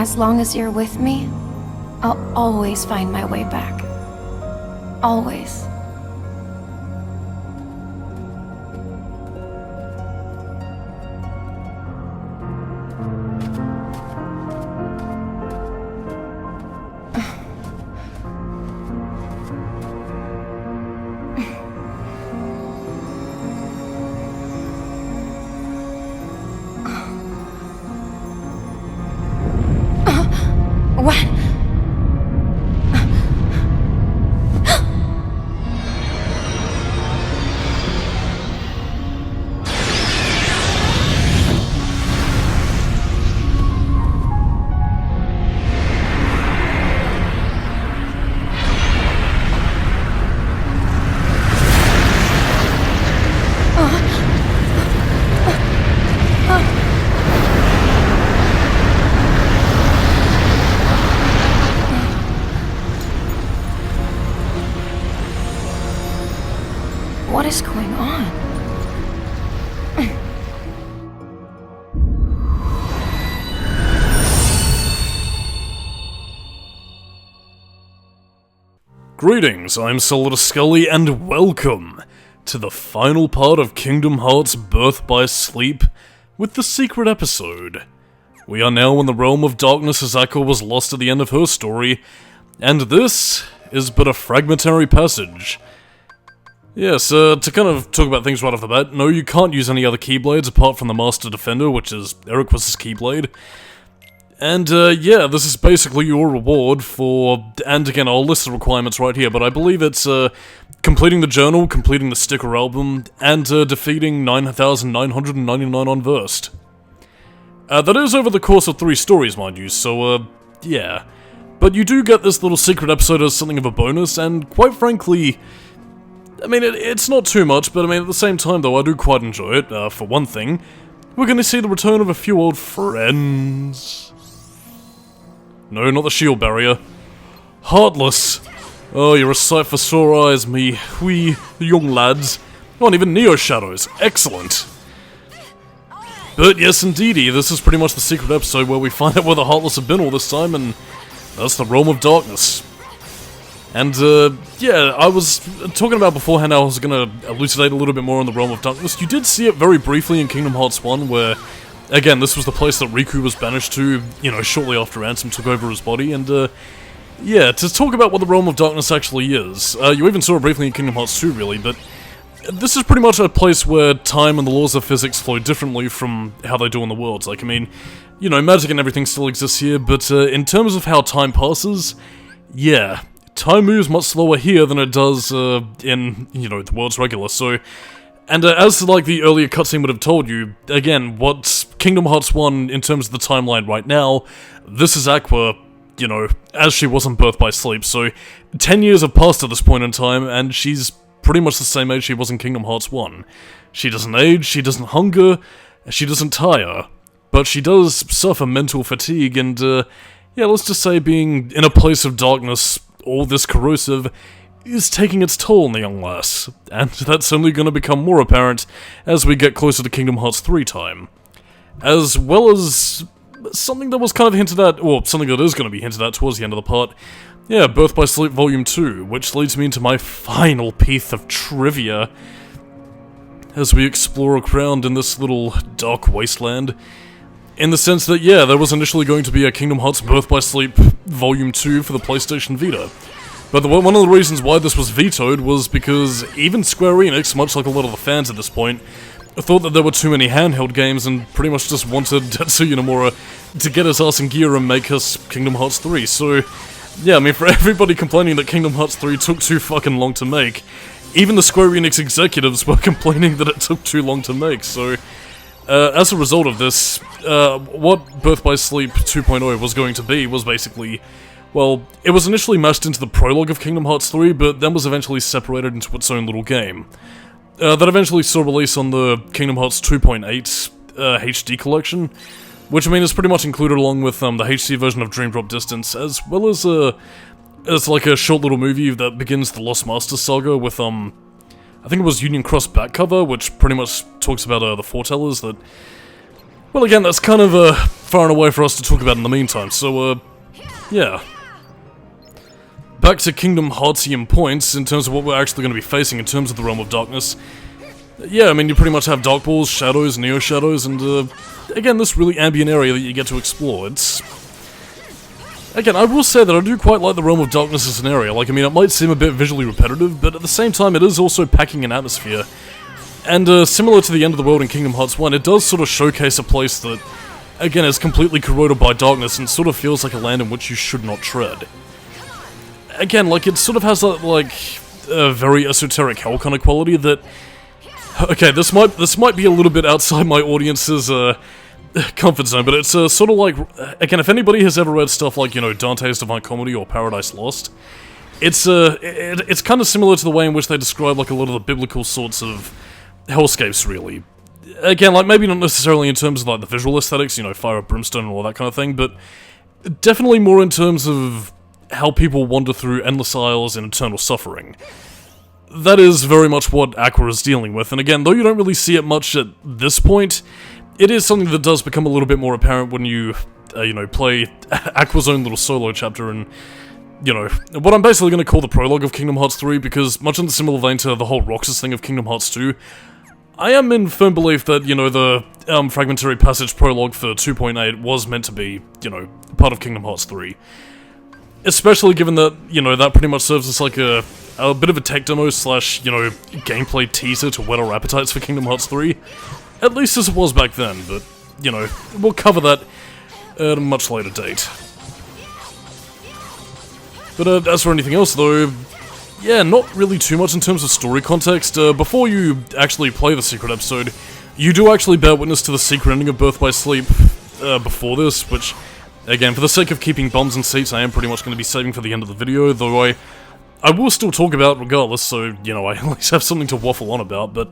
As long as you're with me, I'll always find my way back. Always. What? What is going on? Greetings, I'm Solidus-Skully, and welcome to the final part of Kingdom Hearts Birth by Sleep with the secret episode. We are now in the realm of darkness as Aqua was lost at the end of her story, and this is but a fragmentary passage. Yes, to kind of talk about things right off the bat, no, you can't use any other Keyblades apart from the Master Defender, which is Aqua's Keyblade. And, yeah, this is basically your reward for, and again, I'll list the requirements right here, but I believe it's, completing the journal, completing the sticker album, and, defeating 9,999 unversed. That is over the course of 3 stories, mind you, so, yeah. But you do get this little secret episode as something of a bonus, and quite frankly, I mean, it's not too much, but I mean, at the same time, though, I do quite enjoy it. For one thing, we're gonna see the return of a few old friends. No, not the shield barrier. Heartless! Oh, you're a sight for sore eyes, me wee young lads. Oh, and even Neo Shadows. Excellent! But yes, indeedy, this is pretty much the secret episode where we find out where the Heartless have been all this time, and that's the Realm of Darkness. And, yeah, I was talking about beforehand I was gonna elucidate a little bit more on the Realm of Darkness. You did see it very briefly in Kingdom Hearts 1, where, again, this was the place that Riku was banished to, you know, shortly after Ansem took over his body, and, yeah, to talk about what the Realm of Darkness actually is. You even saw it briefly in Kingdom Hearts 2, really, but this is pretty much a place where time and the laws of physics flow differently from how they do in the worlds. Like, I mean, you know, magic and everything still exists here, but, in terms of how time passes, yeah, time moves much slower here than it does, in, you know, the world's regular, so... And, as, like, the earlier cutscene would have told you, again, what's Kingdom Hearts 1 in terms of the timeline right now, this is Aqua, you know, as she was in Birth by Sleep, so 10 years have passed at this point in time, and she's pretty much the same age she was in Kingdom Hearts 1. She doesn't age, she doesn't hunger, she doesn't tire, but she does suffer mental fatigue, and, yeah, let's just say being in a place of darkness, all this corrosive, is taking its toll on the young lass, and that's only going to become more apparent as we get closer to Kingdom Hearts 3 time. As well as something that was kind of hinted at, or something that is going to be hinted at towards the end of the part, yeah, Birth by Sleep Volume 2, which leads me into my final piece of trivia as we explore around in this little dark wasteland. In the sense that, yeah, there was initially going to be a Kingdom Hearts Birth by Sleep Volume 2 for the PlayStation Vita. But one of the reasons why this was vetoed was because even Square Enix, much like a lot of the fans at this point, thought that there were too many handheld games and pretty much just wanted Tetsuya Nomura to get his ass in gear and make us Kingdom Hearts 3. So, yeah, I mean, for everybody complaining that Kingdom Hearts 3 took too fucking long to make, even the Square Enix executives were complaining that it took too long to make, so... as a result of this, what Birth by Sleep 2.0 was going to be was basically, well, it was initially mashed into the prologue of Kingdom Hearts 3, but then was eventually separated into its own little game. That eventually saw release on the Kingdom Hearts 2.8 HD collection, which I mean is pretty much included along with the HD version of Dream Drop Distance, as well as like a short little movie that begins the Lost Master saga with I think it was Union Cross back cover, which pretty much talks about the foretellers that Well, again, that's kind of far and away for us to talk about in the meantime, so, yeah. Back to Kingdom Heartsian points, in terms of what we're actually going to be facing in terms of the Realm of Darkness. Yeah, I mean, you pretty much have Dark Balls, Shadows, Neo Shadows, and, again, this really ambient area that you get to explore. It's... Again, I will say that I do quite like the Realm of Darkness as an area. Like, I mean, it might seem a bit visually repetitive, but at the same time, it is also packing an atmosphere. And, similar to the end of the world in Kingdom Hearts 1, it does sort of showcase a place that, again, is completely corroded by darkness and sort of feels like a land in which you should not tread. Again, like, it sort of has that, like, very esoteric hell kind of quality that... Okay, this might be a little bit outside my audience's, comfort zone, but it's, sort of like... Again, if anybody has ever read stuff like, you know, Dante's Divine Comedy or Paradise Lost, it's kind of similar to the way in which they describe, like, a lot of the biblical sorts of hellscapes, really. Again, like, maybe not necessarily in terms of, like, the visual aesthetics, you know, fire, brimstone, and all that kind of thing, but definitely more in terms of how people wander through endless aisles and eternal suffering. That is very much what Aqua is dealing with, and again, though you don't really see it much at this point, it is something that does become a little bit more apparent when you, you know, play Aqua's own little solo chapter and, you know, what I'm basically going to call the prologue of Kingdom Hearts 3, because much in the similar vein to the whole Roxas thing of Kingdom Hearts 2, I am in firm belief that, you know, the Fragmentary Passage prologue for 2.8 was meant to be, you know, part of Kingdom Hearts 3. Especially given that, you know, that pretty much serves as like a bit of a tech demo slash, you know, gameplay teaser to whet our appetites for Kingdom Hearts 3. At least as it was back then, but, you know, we'll cover that at a much later date. But as for anything else though, yeah, not really too much in terms of story context. Before you actually play the secret episode, you do actually bear witness to the secret ending of Birth by Sleep before this, which... Again, for the sake of keeping bums and seats, I am pretty much going to be saving for the end of the video, though I will still talk about it regardless, so, you know, I at least have something to waffle on about, but...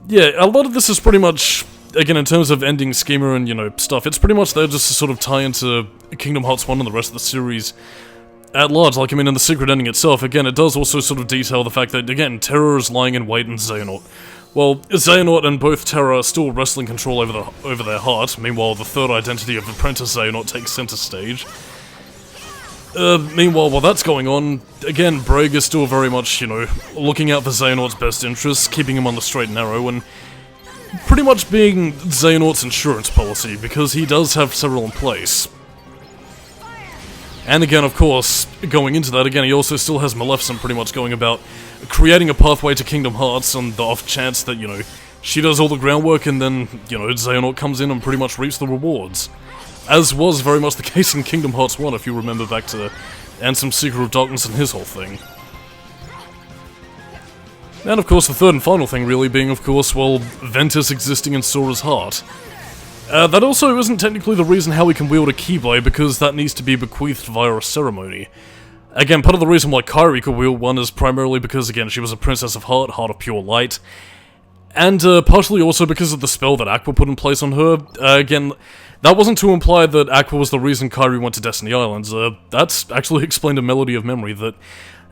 Yeah, a lot of this is pretty much, again, in terms of ending schema and, you know, stuff, it's pretty much there just to sort of tie into Kingdom Hearts 1 and the rest of the series at large. Like, I mean, in the secret ending itself, again, it does also sort of detail the fact that, again, Terra is lying in wait in Xehanort. Well, Xehanort and both Terra are still wrestling control over their heart, meanwhile the third identity of Apprentice Xehanort takes center stage. Meanwhile, while that's going on, again, Braig is still very much, you know, looking out for Xehanort's best interests, keeping him on the straight and narrow, and pretty much being Xehanort's insurance policy, because he does have several in place. And again, of course, going into that, again, he also still has Maleficent pretty much going about creating a pathway to Kingdom Hearts on the off chance that, you know, she does all the groundwork and then, you know, Xehanort comes in and pretty much reaps the rewards. As was very much the case in Kingdom Hearts 1, if you remember back to Ansem Secret of Darkness and his whole thing. And of course, the third and final thing really being, of course, well, Ventus existing in Sora's heart. That also isn't technically the reason how we can wield a Keyblade, because that needs to be bequeathed via a ceremony. Again, part of the reason why Kairi could wield one is primarily because, again, she was a Princess of Heart, Heart of Pure Light, and partially also because of the spell that Aqua put in place on her. Again, that wasn't to imply that Aqua was the reason Kairi went to Destiny Islands. That's actually explained in Melody of Memory, that...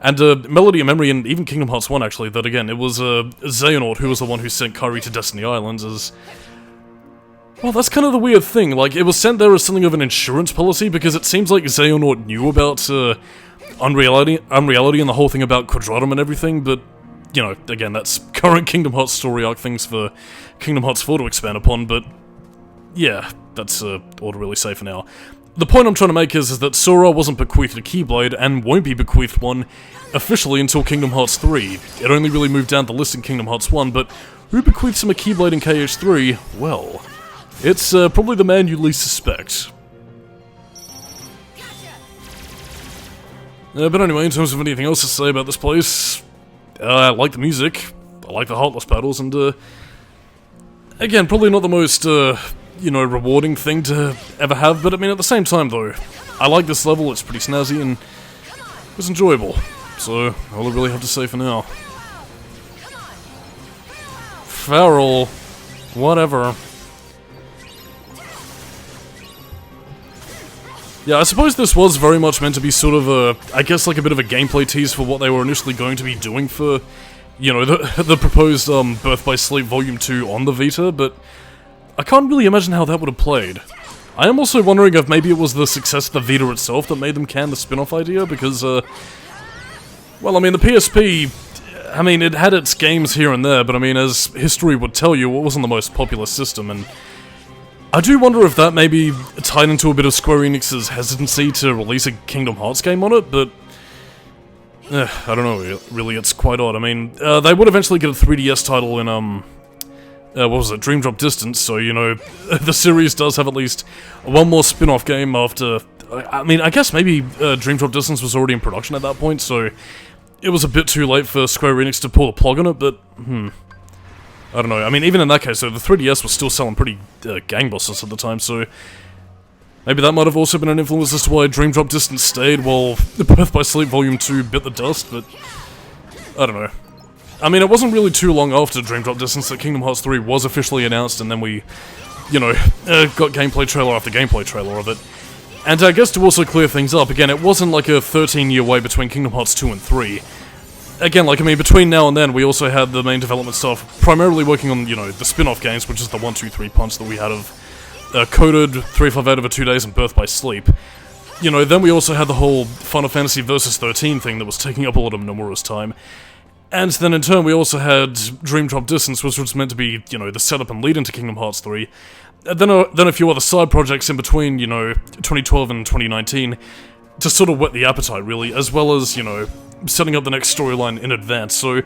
And Melody of Memory, and even Kingdom Hearts 1 actually, that again, it was Xehanort who was the one who sent Kairi to Destiny Islands as... Well, that's kind of the weird thing, like, it was sent there as something of an insurance policy, because it seems like Xehanort knew about unreality and the whole thing about Quadratum and everything, but, you know, again, that's current Kingdom Hearts story arc things for Kingdom Hearts 4 to expand upon, but, yeah, that's all to really say for now. The point I'm trying to make is that Sora wasn't bequeathed a Keyblade, and won't be bequeathed one officially until Kingdom Hearts 3. It only really moved down the list in Kingdom Hearts 1, but who bequeaths him a Keyblade in KH3? Well... It's probably the man you least suspect. But anyway, in terms of anything else to say about this place, I like the music, I like the Heartless battles, and again, probably not the most, you know, rewarding thing to ever have, but I mean, at the same time though, I like this level, it's pretty snazzy, and it was enjoyable. So, all I really have to say for now. Farrell, whatever. Yeah, I suppose this was very much meant to be sort of a, I guess like a bit of a gameplay tease for what they were initially going to be doing for, you know, the proposed Birth by Sleep Volume 2 on the Vita, but I can't really imagine how that would have played. I am also wondering if maybe it was the success of the Vita itself that made them can the spin-off idea, because, well, I mean, the PSP, I mean, it had its games here and there, but I mean, as history would tell you, it wasn't the most popular system, and I do wonder if that maybe tied into a bit of Square Enix's hesitancy to release a Kingdom Hearts game on it, but I don't know, really, it's quite odd. I mean, they would eventually get a 3DS title in, what was it, Dream Drop Distance, so, you know, the series does have at least one more spin-off game after... I mean, I guess maybe Dream Drop Distance was already in production at that point, so it was a bit too late for Square Enix to pull the plug on it, but, I don't know. I mean, even in that case, though, the 3DS was still selling pretty gangbusters at the time, so maybe that might have also been an influence as to why Dream Drop Distance stayed while Birth by Sleep Volume 2 bit the dust, but I don't know. I mean, it wasn't really too long after Dream Drop Distance that Kingdom Hearts 3 was officially announced, and then we, you know, got gameplay trailer after gameplay trailer of it. And I guess to also clear things up, again, it wasn't like a 13-year wait between Kingdom Hearts 2 and 3. Again, like, I mean, between now and then, we also had the main development staff primarily working on, you know, the spin-off games, which is the 1, 2, 3 punch that we had of Coded, 358 over 2 days, and Birth by Sleep. You know, then we also had the whole Final Fantasy Versus 13 thing that was taking up a lot of Nomura's time. And then in turn, we also had Dream Drop Distance, which was meant to be, you know, the setup and lead into Kingdom Hearts 3. Then a few other side projects in between, you know, 2012 and 2019, to sort of whet the appetite, really, as well as, you know, setting up the next storyline in advance. So,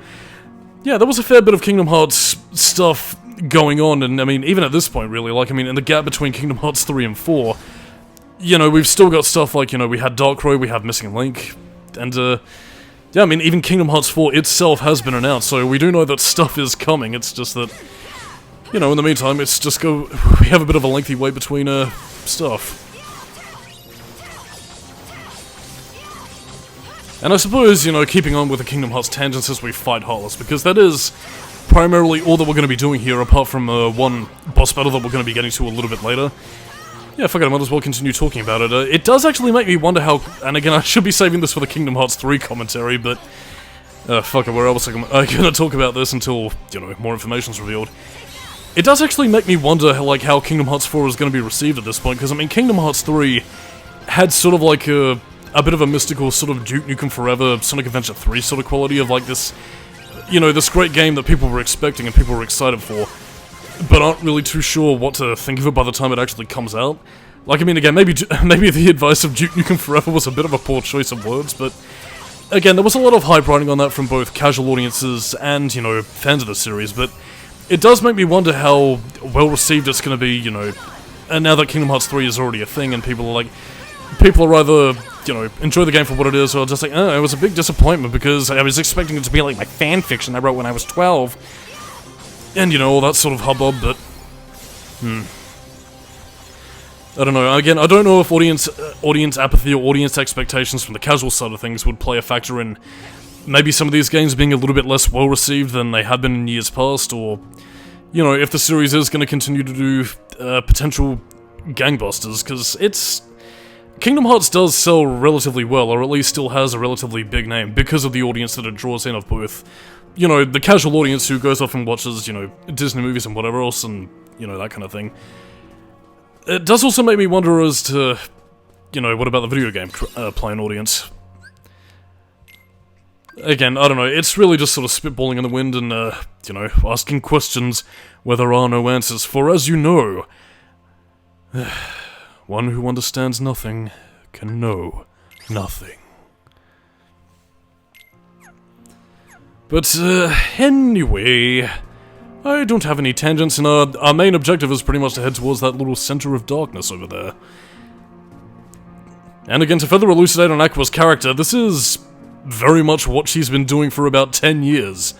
yeah, there was a fair bit of Kingdom Hearts stuff going on, and I mean, even at this point, really, like, I mean, in the gap between Kingdom Hearts 3 and 4, you know, we've still got stuff like, you know, we had Darkrai, we have Missing Link, and, yeah, I mean, even Kingdom Hearts 4 itself has been announced, so we do know that stuff is coming. It's just that, you know, in the meantime, it's just we have a bit of a lengthy wait between, stuff. And I suppose, you know, keeping on with the Kingdom Hearts tangents as we fight Heartless, because that is primarily all that we're going to be doing here, apart from, one boss battle that we're going to be getting to a little bit later. Yeah, fuck it, I might as well continue talking about it. It does actually make me wonder how... And again, I should be saving this for the Kingdom Hearts 3 commentary, but... fuck it, where else am I gonna talk about this until, you know, more information's revealed? It does actually make me wonder, like, how Kingdom Hearts 4 is gonna be received at this point, because, I mean, Kingdom Hearts 3 had sort of like a bit of a mystical sort of Duke Nukem Forever, Sonic Adventure 3 sort of quality of, like, this... You know, this great game that people were expecting and people were excited for, but aren't really too sure what to think of it by the time it actually comes out. Like, I mean, again, maybe the advice of Duke Nukem Forever was a bit of a poor choice of words, but again, there was a lot of hype riding on that from both casual audiences and, you know, fans of the series, but it does make me wonder how well received it's going to be, you know, and now that Kingdom Hearts 3 is already a thing and people are either, you know, enjoy the game for what it is, or just like, oh, it was a big disappointment because I was expecting it to be like my fan fiction I wrote when I was 12. And, you know, all that sort of hubbub, but... I don't know. Again, I don't know if audience apathy or audience expectations from the casual side of things would play a factor in maybe some of these games being a little bit less well-received than they had been in years past, or, you know, if the series is going to continue to do potential gangbusters, because it's... Kingdom Hearts does sell relatively well, or at least still has a relatively big name, because of the audience that it draws in of both... You know, the casual audience who goes off and watches, you know, Disney movies and whatever else, and, you know, that kind of thing. It does also make me wonder as to, you know, what about the video game playing audience? Again, I don't know, it's really just sort of spitballing in the wind and, you know, asking questions where there are no answers, for as you know, one who understands nothing can know nothing. But, anyway, I don't have any tangents, and our main objective is pretty much to head towards that little center of darkness over there. And again, to further elucidate on Aqua's character, this is very much what she's been doing for about 10 years.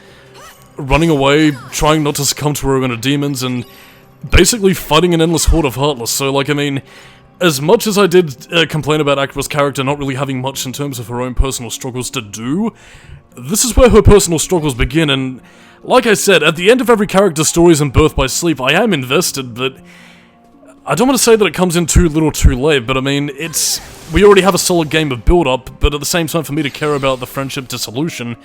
Running away, trying not to succumb to her inner demons, and basically fighting an endless horde of Heartless, so, like, I mean... As much as I did complain about Aqua's character not really having much in terms of her own personal struggles to do, this is where her personal struggles begin, and like I said, at the end of every character's stories in Birth by Sleep, I am invested, but I don't want to say that it comes in too little too late, but I mean, we already have a solid game of build-up, but at the same time, for me to care about the friendship dissolution,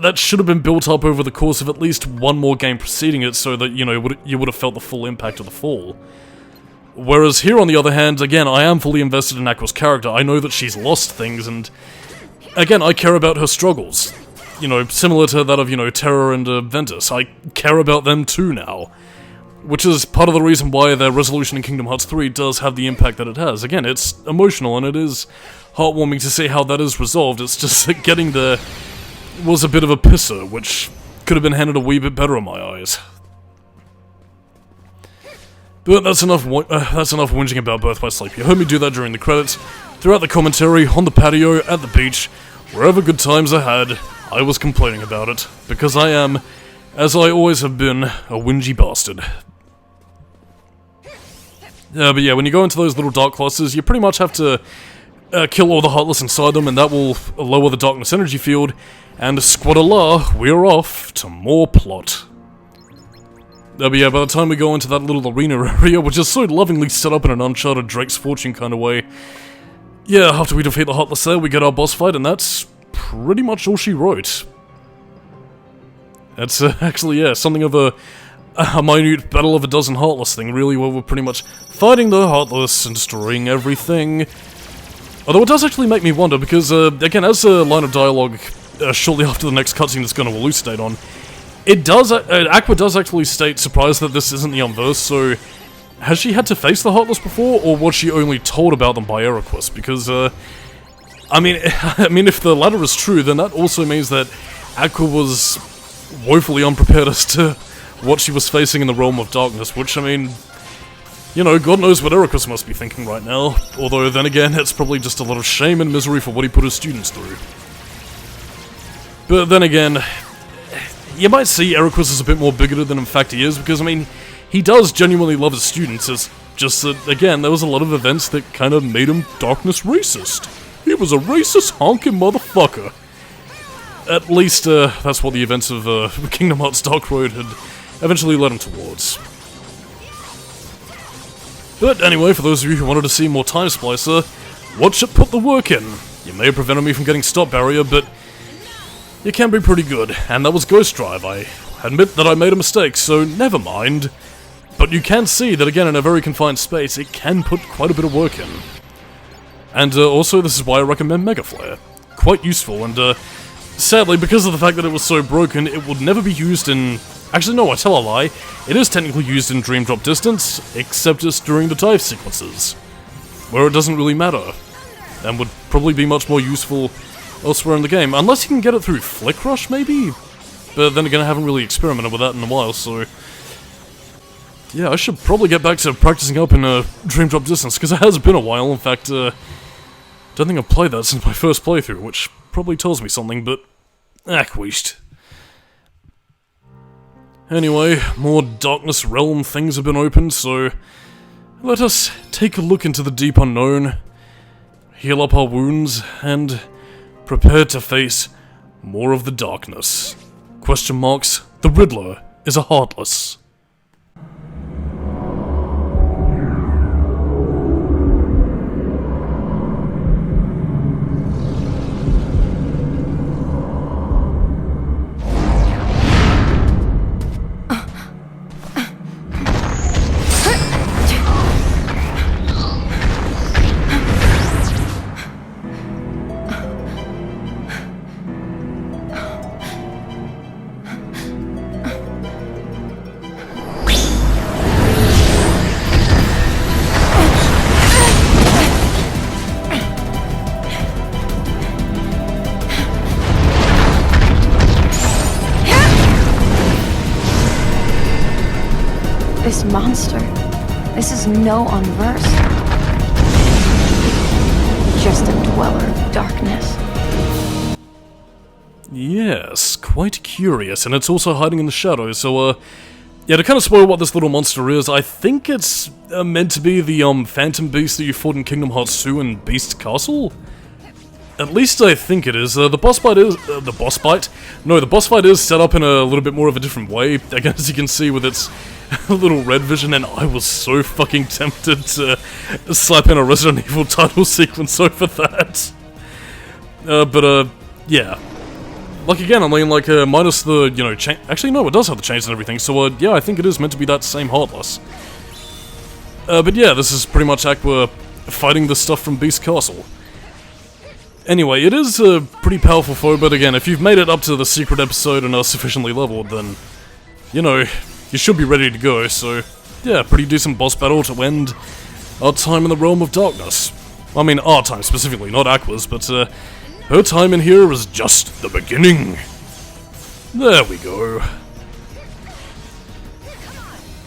that should have been built up over the course of at least one more game preceding it so that, you know, you would have felt the full impact of the fall. Whereas here, on the other hand, again, I am fully invested in Aqua's character. I know that she's lost things, and again, I care about her struggles. You know, similar to that of, you know, Terra and Ventus. I care about them too now. Which is part of the reason why their resolution in Kingdom Hearts 3 does have the impact that it has. Again, it's emotional, and it is heartwarming to see how that is resolved. It's just that getting there was a bit of a pisser, which could have been handled a wee bit better in my eyes. But that's enough whinging about Birth by Sleep. You heard me do that during the credits, throughout the commentary, on the patio, at the beach, wherever good times I had, I was complaining about it, because I am, as I always have been, a whingy bastard. But yeah, when you go into those little dark clusters, you pretty much have to kill all the Heartless inside them, and that will lower the darkness energy field, and squad-a-la, we're off to more plot. But yeah, by the time we go into that little arena area, which is so lovingly set up in an Uncharted Drake's Fortune kind of way, yeah, after we defeat the Heartless there, we get our boss fight, and that's pretty much all she wrote. That's actually, yeah, something of a minute battle of a dozen Heartless thing, really, where we're pretty much fighting the Heartless and destroying everything. Although it does actually make me wonder, because, again, as a line of dialogue shortly after the next cutscene is going to elucidate on, it does, Aqua does actually state, surprised that this isn't the Unverse, so has she had to face the Heartless before, or was she only told about them by Erequus? Because, I mean, if the latter is true, then that also means that Aqua was woefully unprepared as to what she was facing in the realm of darkness, which, I mean, you know, God knows what Erequus must be thinking right now, although then again, it's probably just a lot of shame and misery for what he put his students through. But then again, you might see Erequus as a bit more bigoted than in fact he is, because, I mean, he does genuinely love his students, it's just that, again, there was a lot of events that kind of made him darkness racist. He was a racist honking motherfucker. At least, that's what the events of Kingdom Hearts Dark Road had eventually led him towards. But anyway, for those of you who wanted to see more Time Splicer, watch it put the work in. You may have prevented me from getting Stop Barrier, but you can be pretty good, and that was Ghost Drive. I admit that I made a mistake, so never mind. But you can see that, again, in a very confined space, it can put quite a bit of work in. And also, this is why I recommend Mega Flare. Quite useful, and sadly, because of the fact that it was so broken, it would never be used in... Actually, no, I tell a lie. It is technically used in Dream Drop Distance, except just during the dive sequences, where it doesn't really matter, and would probably be much more useful elsewhere in the game, unless you can get it through Flick Rush, maybe? But then again, I haven't really experimented with that in a while, so... Yeah, I should probably get back to practicing up in Dream Drop Distance, because it has been a while. In fact, don't think I've played that since my first playthrough, which probably tells me something, but... queased. Anyway, more Darkness Realm things have been opened, so... let us take a look into the deep unknown, heal up our wounds, and prepare to face more of the darkness. Question marks, the Riddler is a Heartless. This monster, this is no Unverse. Just a dweller of darkness. Yes, quite curious, and it's also hiding in the shadows, so, yeah, to kind of spoil what this little monster is, I think it's meant to be the, Phantom Beast that you fought in Kingdom Hearts 2 and Beast Castle? At least I think it is. The boss fight is... the boss fight? No, the boss fight is set up in a little bit more of a different way, again, as you can see with its little red vision, and I was so fucking tempted to slap in a Resident Evil title sequence over that. Yeah. like again, I mean, like, minus the, you know, actually, no, it does have the chains and everything, so, yeah, I think it is meant to be that same Heartless. But yeah, this is pretty much Aqua fighting the stuff from Beast Castle. Anyway, it is a pretty powerful foe, but again, if you've made it up to the secret episode and are sufficiently leveled, then, you know, you should be ready to go, so, yeah, pretty decent boss battle to end our time in the Realm of Darkness. I mean, our time specifically, not Aqua's, but, her time in here is just the beginning. There we go.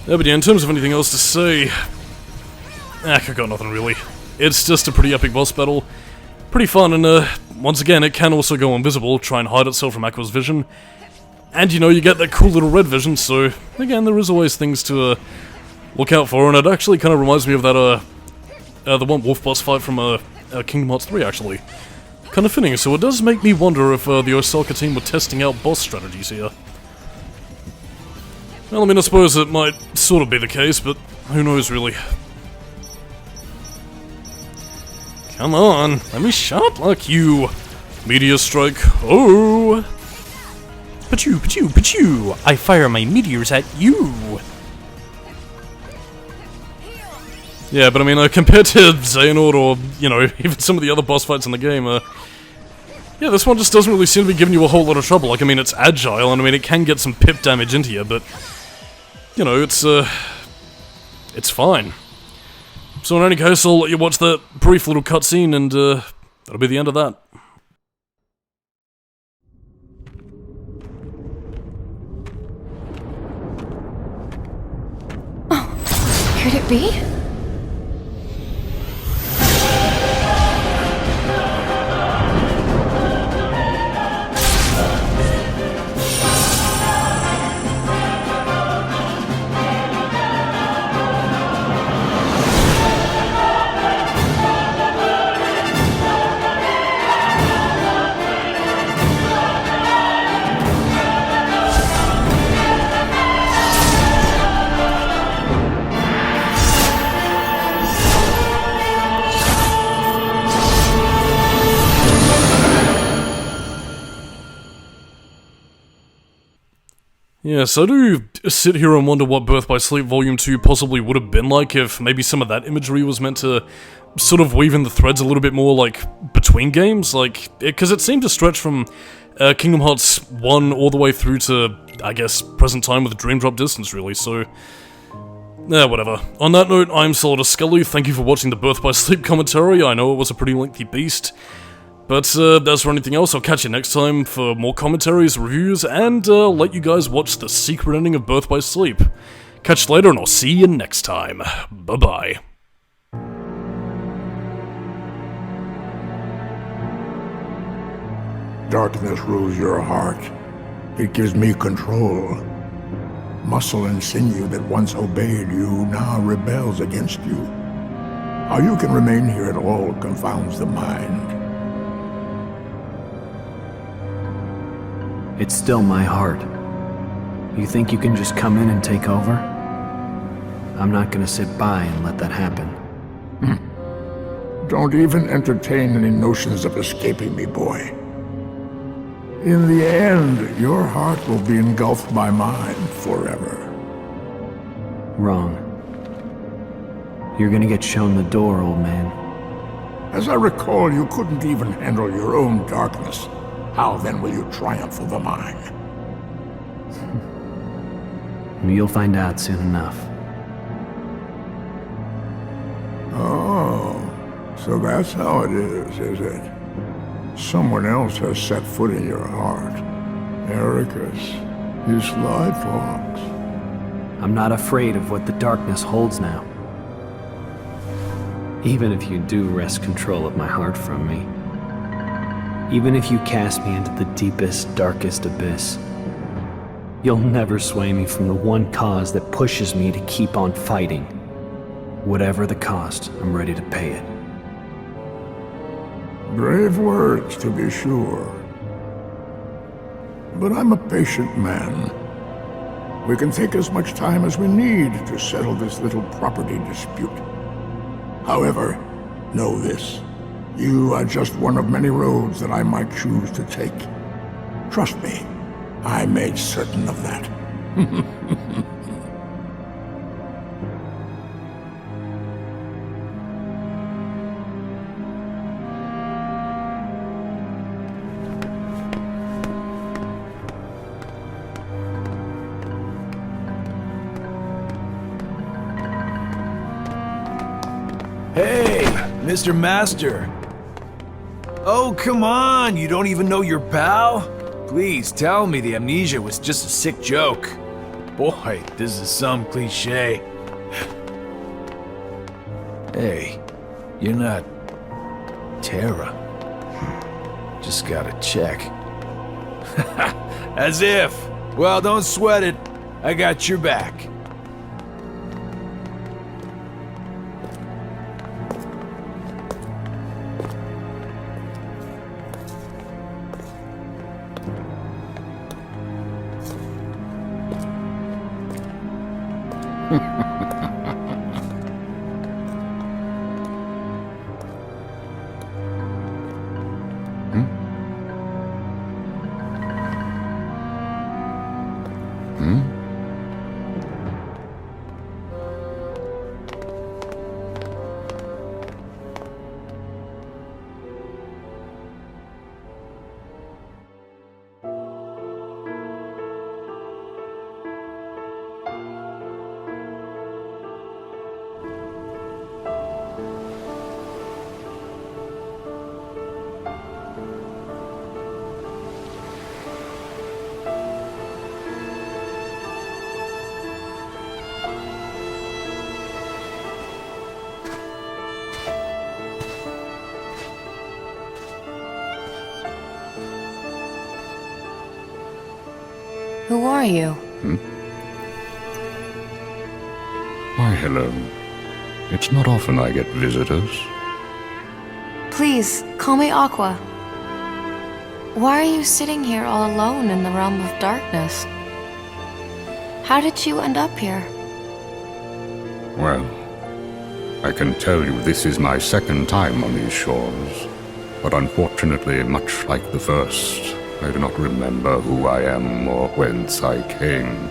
Yeah, but yeah, in terms of anything else to say, I got nothing really. It's just a pretty epic boss battle. Pretty fun, and once again, it can also go invisible, try and hide itself from Aqua's vision. And you know, you get that cool little red vision, so again, there is always things to look out for, and it actually kind of reminds me of that, the one wolf boss fight from Kingdom Hearts 3, actually. Kind of fitting, so it does make me wonder if the Osaka team were testing out boss strategies here. Well, I mean, I suppose it might sort of be the case, but who knows, really. Come on, let me shot like you. Meteor strike, oh! Pachoo, pachoo, pachoo! I fire my meteors at you! Yeah, but I mean, compared to Xehanort or, you know, even some of the other boss fights in the game, yeah, this one just doesn't really seem to be giving you a whole lot of trouble. Like, I mean, it's agile, and I mean, it can get some pip damage into you, but, you know, it's fine. So in any case, I'll let you watch that brief little cutscene, and that'll be the end of that. Oh, could it be? Yes, I do sit here and wonder what Birth by Sleep Volume 2 possibly would have been like if maybe some of that imagery was meant to sort of weave in the threads a little bit more, like, between games, like, because it seemed to stretch from Kingdom Hearts 1 all the way through to, I guess, present time with Dream Drop Distance, really, so... yeah, whatever. On that note, I'm Solidus-Skully, thank you for watching the Birth by Sleep commentary, I know it was a pretty lengthy beast. But, as for anything else, I'll catch you next time for more commentaries, reviews, and, let you guys watch the secret ending of Birth by Sleep. Catch you later, and I'll see you next time. Bye-bye. Darkness rules your heart. It gives me control. Muscle and sinew that once obeyed you now rebels against you. How you can remain here at all confounds the mind. It's still my heart. You think you can just come in and take over? I'm not gonna sit by and let that happen. Don't even entertain any notions of escaping me, boy. In the end, your heart will be engulfed by mine forever. Wrong. You're gonna get shown the door, old man. As I recall, you couldn't even handle your own darkness. How then will you triumph over mine? You'll find out soon enough. Oh, so that's how it is it? Someone else has set foot in your heart. Ericus, you sly fox. I'm not afraid of what the darkness holds now. Even if you do wrest control of my heart from me. Even if you cast me into the deepest, darkest abyss, you'll never sway me from the one cause that pushes me to keep on fighting. Whatever the cost, I'm ready to pay it. Brave words, to be sure. But I'm a patient man. We can take as much time as we need to settle this little property dispute. However, know this. You are just one of many roads that I might choose to take. Trust me, I made certain of that. Hey, Mr. Master. Oh, come on, you don't even know your pal? Please tell me the amnesia was just a sick joke. Boy, this is some cliche. Hey, you're not Terra. Just gotta check. As if. Well, don't sweat it. I got your back. Who are you? Why, hello. It's not often I get visitors. Please, call me Aqua. Why are you sitting here all alone in the realm of darkness? How did you end up here? Well, I can tell you this is my second time on these shores, but unfortunately, much like the first, I do not remember who I am or whence I came.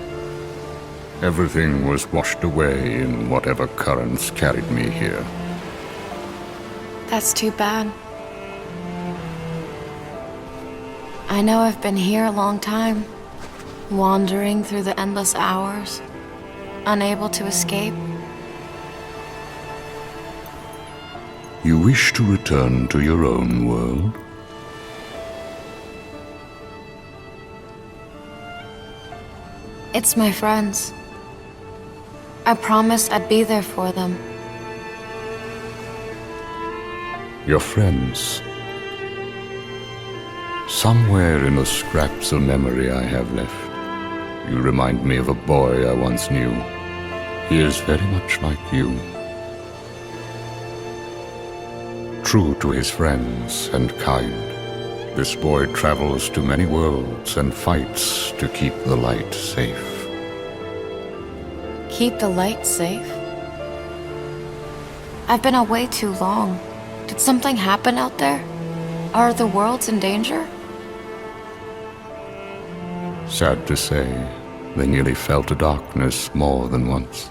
Everything was washed away in whatever currents carried me here. That's too bad. I know I've been here a long time, wandering through the endless hours, unable to escape. You wish to return to your own world? It's my friends. I promised I'd be there for them. Your friends. Somewhere in the scraps of memory I have left, you remind me of a boy I once knew. He is very much like you. True to his friends and kind, this boy travels to many worlds and fights to keep the light safe. Keep the light safe? I've been away too long. Did something happen out there? Are the worlds in danger? Sad to say, they nearly fell to darkness more than once.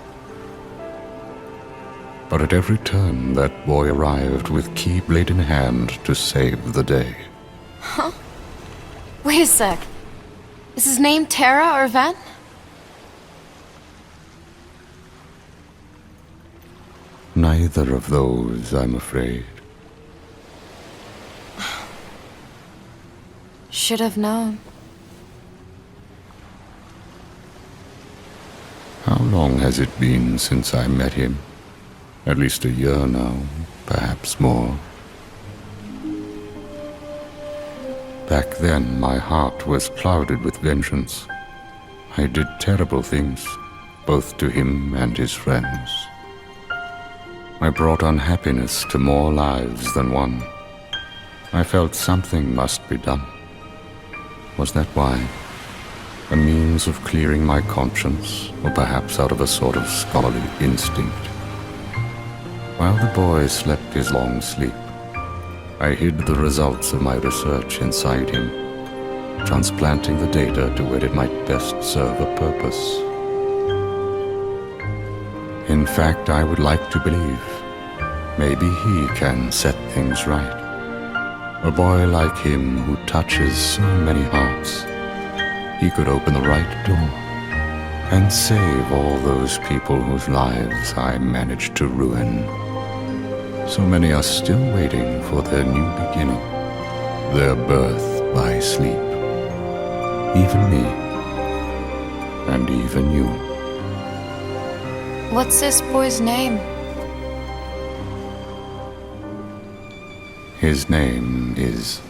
But at every turn, that boy arrived with keyblade in hand to save the day. Huh? Wait a sec. Is his name Terra or Ven? Neither of those, I'm afraid. Should have known. How long has it been since I met him? At least a year now, perhaps more. Back then, my heart was clouded with vengeance. I did terrible things, both to him and his friends. I brought unhappiness to more lives than one. I felt something must be done. Was that why? A means of clearing my conscience, or perhaps out of a sort of scholarly instinct? While the boy slept his long sleep, I hid the results of my research inside him. transplanting the data to where it might best serve a purpose. In fact, I would like to believe maybe he can set things right. A boy like him who touches so many hearts, he could open the right door and save all those people whose lives I managed to ruin. So many are still waiting for their new beginning, their birth by sleep. Even me, and even you. What's this boy's name? His name is...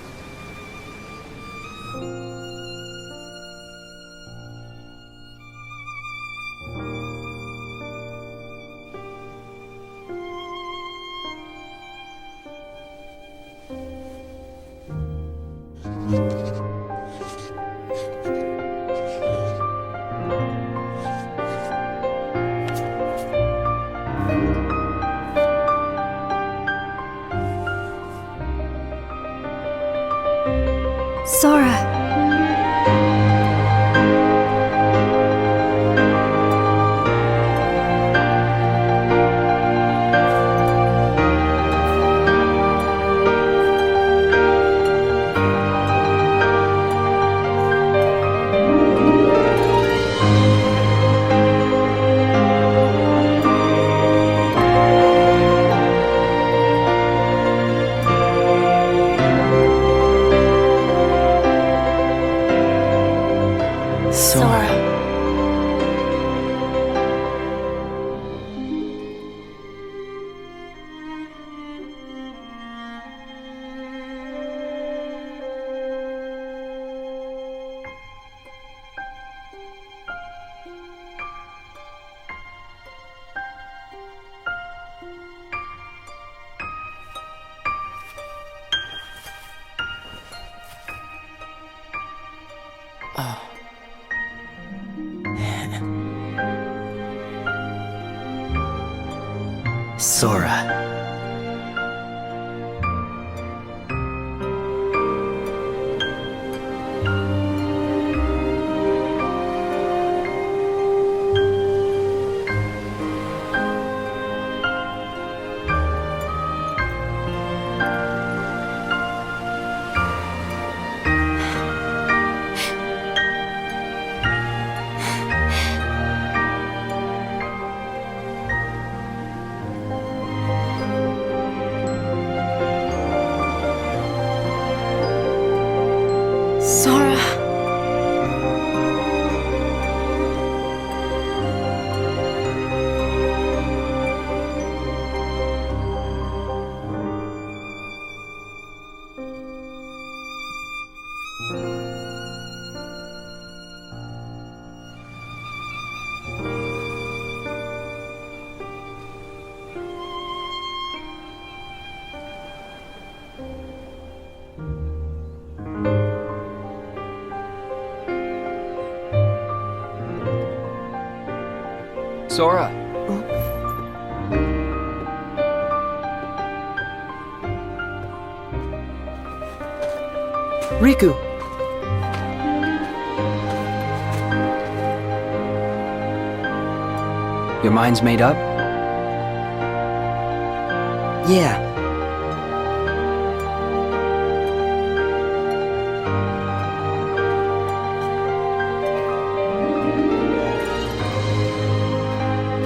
Sora. Sora. Sora. Sora. Riku! Your mind's made up? Yeah.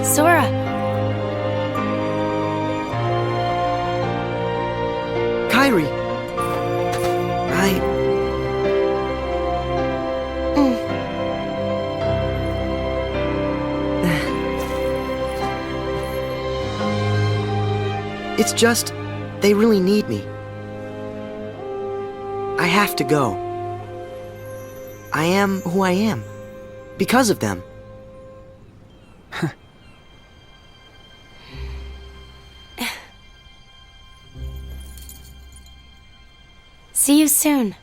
Sora. Kairi! It's just, they really need me. I have to go. I am who I am. Because of them. See you soon.